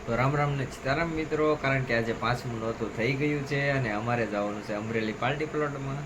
તો રામ રામ ને સીતારામ મિત્રો, કારણ કે આજે 5મું નોરતું થઈ ગયું છે અને અમારે જવાનું છે અમરેલી પાર્ટી પ્લોટમાં.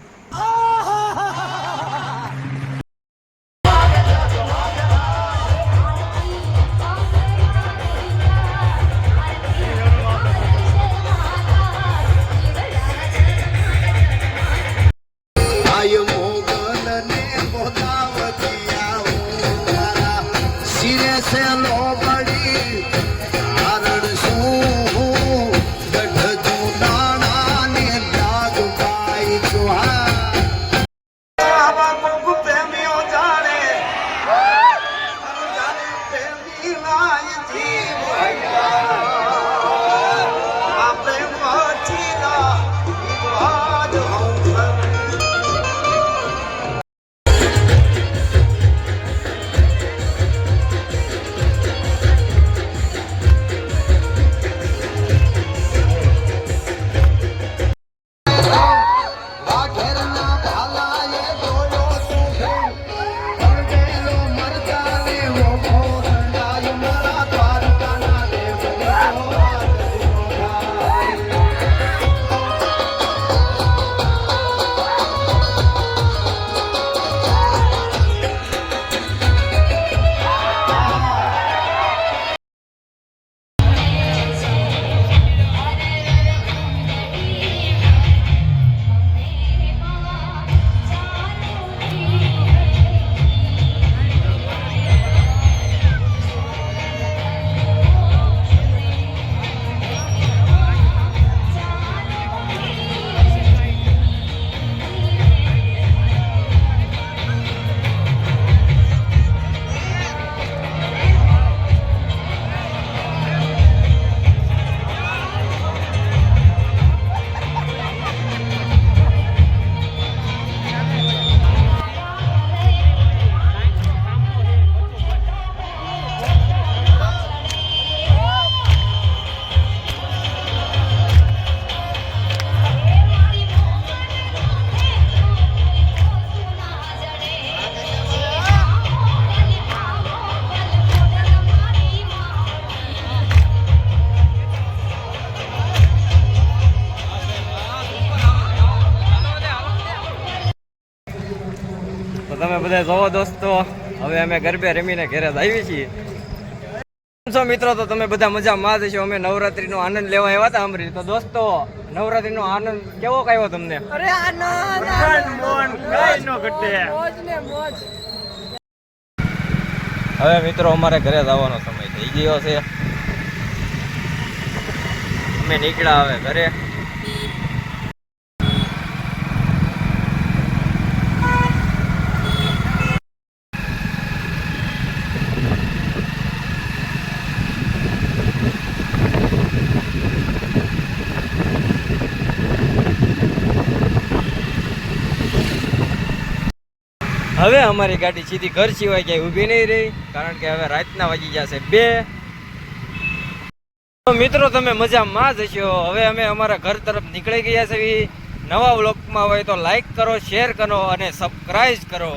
તો તમે બધા જોવો દોસ્તો, હવે અમે ગરબે રમીને ઘરે આવી છીએ. છો મિત્રો, તો તમે બધા મજામાં જ છો. અમે નવરાત્રીનો આનંદ લેવા આવ્યા હતા અમરેલી. તો દોસ્તો, નવરાત્રીનો આનંદ કેવો આવ્યો તમને? અરે આનંદ હવે મિત્રો અમારે ઘરે જવાનો સમય થઈ ગયો છે. અમે નીકળ્યા હવે ઘરે. હવે અમારી ગાડી સીધી ઘર સિવાય ક્યાંય ઊભી નહીં રહી, કારણ કે હવે રાતના વાગી જશે 2. તો મિત્રો, તમે મજામાં જ હશો. હવે અમે અમારા ઘર તરફ નીકળી ગયા છે. નવા વ્લોગમાં હોય તો લાઈક કરો, શેર કરો અને સબસ્ક્રાઇબ કરો.